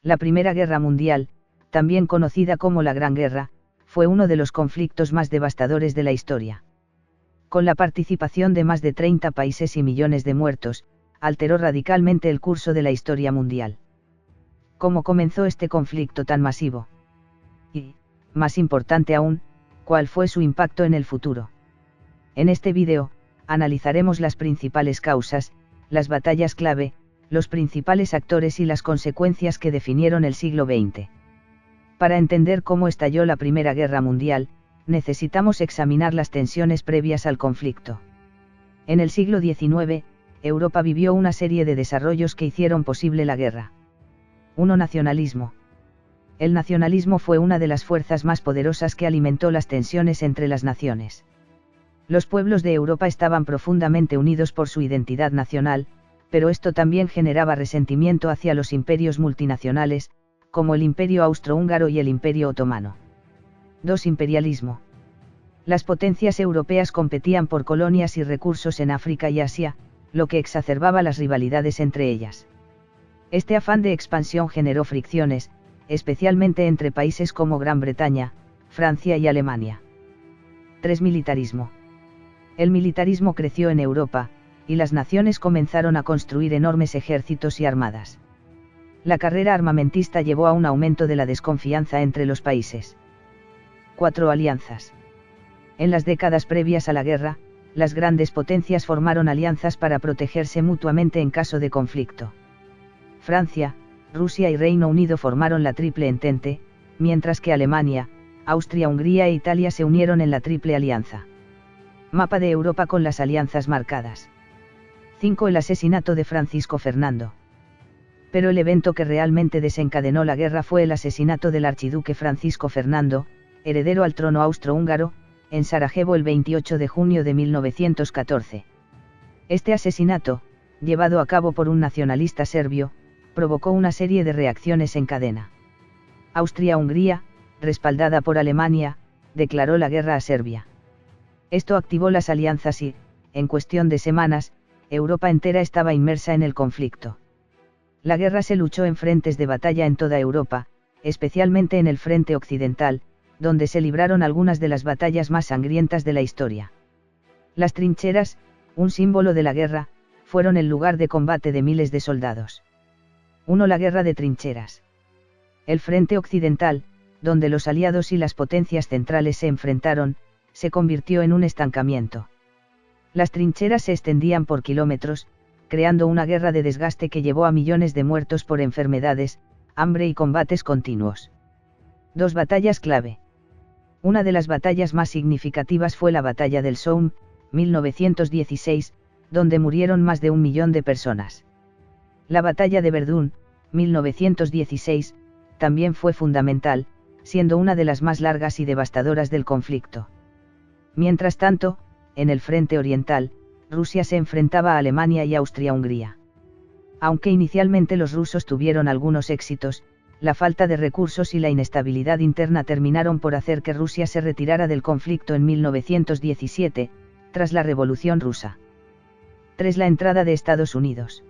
La Primera Guerra Mundial, también conocida como la Gran Guerra, fue uno de los conflictos más devastadores de la historia. Con la participación de más de 30 países y millones de muertos, alteró radicalmente el curso de la historia mundial. ¿Cómo comenzó este conflicto tan masivo? Y, más importante aún, ¿cuál fue su impacto en el futuro? En este vídeo, analizaremos las principales causas, las batallas clave, los principales actores y las consecuencias que definieron el siglo XX. Para entender cómo estalló la Primera Guerra Mundial, necesitamos examinar las tensiones previas al conflicto. En el siglo XIX, Europa vivió una serie de desarrollos que hicieron posible la guerra. 1. Nacionalismo. El nacionalismo fue una de las fuerzas más poderosas que alimentó las tensiones entre las naciones. Los pueblos de Europa estaban profundamente unidos por su identidad nacional, pero esto también generaba resentimiento hacia los imperios multinacionales, como el Imperio Austrohúngaro y el Imperio Otomano. 2. Imperialismo. Las potencias europeas competían por colonias y recursos en África y Asia, lo que exacerbaba las rivalidades entre ellas. Este afán de expansión generó fricciones, especialmente entre países como Gran Bretaña, Francia y Alemania. 3. Militarismo. El militarismo creció en Europa, y las naciones comenzaron a construir enormes ejércitos y armadas. La carrera armamentista llevó a un aumento de la desconfianza entre los países. 4. Alianzas. En las décadas previas a la guerra, las grandes potencias formaron alianzas para protegerse mutuamente en caso de conflicto. Francia, Rusia y Reino Unido formaron la Triple Entente, mientras que Alemania, Austria, Hungría e Italia se unieron en la Triple Alianza. Mapa de Europa con las alianzas marcadas. 5. El asesinato de Francisco Fernando. Pero el evento que realmente desencadenó la guerra fue el asesinato del archiduque Francisco Fernando, heredero al trono austrohúngaro, en Sarajevo el 28 de junio de 1914. Este asesinato, llevado a cabo por un nacionalista serbio, provocó una serie de reacciones en cadena. Austria-Hungría, respaldada por Alemania, declaró la guerra a Serbia. Esto activó las alianzas y, en cuestión de semanas, Europa entera estaba inmersa en el conflicto. La guerra se luchó en frentes de batalla en toda Europa, especialmente en el frente occidental, donde se libraron algunas de las batallas más sangrientas de la historia. Las trincheras, un símbolo de la guerra, fueron el lugar de combate de miles de soldados. 1. La guerra de trincheras. El frente occidental, donde los aliados y las potencias centrales se enfrentaron, se convirtió en un estancamiento. Las trincheras se extendían por kilómetros, creando una guerra de desgaste que llevó a millones de muertos por enfermedades, hambre y combates continuos. 2. Batallas clave. Una de las batallas más significativas fue la Batalla del Somme, 1916, donde murieron más de 1 millón de personas. La Batalla de Verdún, 1916, también fue fundamental, siendo una de las más largas y devastadoras del conflicto. Mientras tanto, en el frente oriental, Rusia se enfrentaba a Alemania y Austria-Hungría. Aunque inicialmente los rusos tuvieron algunos éxitos, la falta de recursos y la inestabilidad interna terminaron por hacer que Rusia se retirara del conflicto en 1917, tras la Revolución Rusa. 3. La entrada de Estados Unidos.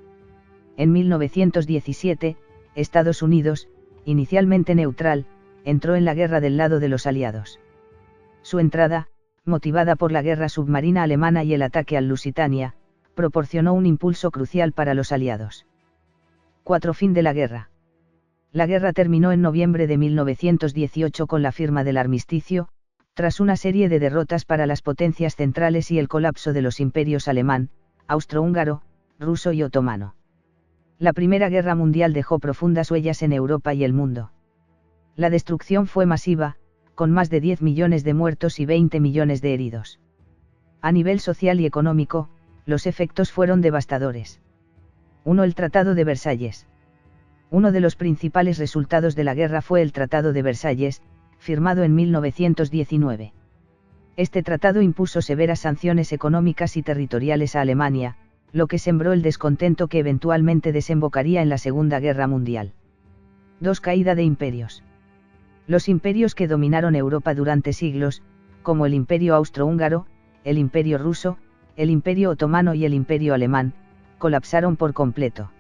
En 1917, Estados Unidos, inicialmente neutral, entró en la guerra del lado de los aliados. Su entrada, motivada por la guerra submarina alemana y el ataque al Lusitania, proporcionó un impulso crucial para los aliados. 4. Fin de la guerra. La guerra terminó en noviembre de 1918 con la firma del armisticio, tras una serie de derrotas para las potencias centrales y el colapso de los imperios alemán, austrohúngaro, ruso y otomano. La Primera Guerra Mundial dejó profundas huellas en Europa y el mundo. La destrucción fue masiva, con más de 10 millones de muertos y 20 millones de heridos. A nivel social y económico, los efectos fueron devastadores. 1. El Tratado de Versalles. Uno de los principales resultados de la guerra fue el Tratado de Versalles, firmado en 1919. Este tratado impuso severas sanciones económicas y territoriales a Alemania, lo que sembró el descontento que eventualmente desembocaría en la Segunda Guerra Mundial. 2. Caída de imperios. Los imperios que dominaron Europa durante siglos, como el Imperio Austrohúngaro, el Imperio Ruso, el Imperio Otomano y el Imperio Alemán, colapsaron por completo.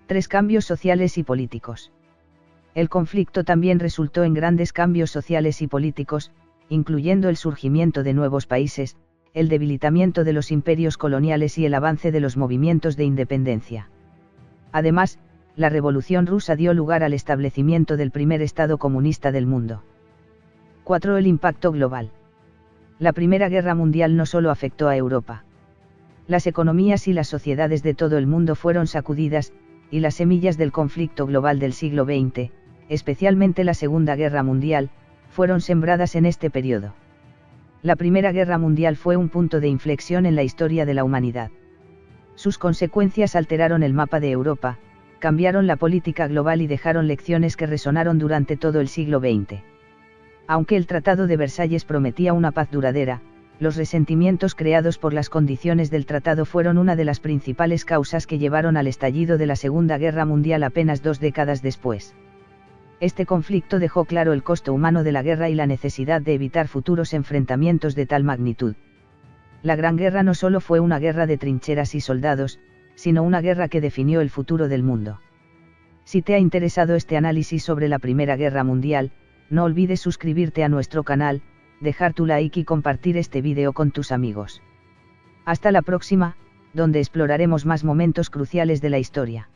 3. Cambios sociales y políticos. El conflicto también resultó en grandes cambios sociales y políticos, incluyendo el surgimiento de nuevos países, el debilitamiento de los imperios coloniales y el avance de los movimientos de independencia. Además, la Revolución Rusa dio lugar al establecimiento del primer Estado comunista del mundo. 4. El impacto global. La Primera Guerra Mundial no solo afectó a Europa. Las economías y las sociedades de todo el mundo fueron sacudidas, y las semillas del conflicto global del siglo XX, especialmente la Segunda Guerra Mundial, fueron sembradas en este periodo. La Primera Guerra Mundial fue un punto de inflexión en la historia de la humanidad. Sus consecuencias alteraron el mapa de Europa, cambiaron la política global y dejaron lecciones que resonaron durante todo el siglo XX. Aunque el Tratado de Versalles prometía una paz duradera, los resentimientos creados por las condiciones del tratado fueron una de las principales causas que llevaron al estallido de la Segunda Guerra Mundial apenas 2 décadas después. Este conflicto dejó claro el costo humano de la guerra y la necesidad de evitar futuros enfrentamientos de tal magnitud. La Gran Guerra no solo fue una guerra de trincheras y soldados, sino una guerra que definió el futuro del mundo. Si te ha interesado este análisis sobre la Primera Guerra Mundial, no olvides suscribirte a nuestro canal, dejar tu like y compartir este vídeo con tus amigos. Hasta la próxima, donde exploraremos más momentos cruciales de la historia.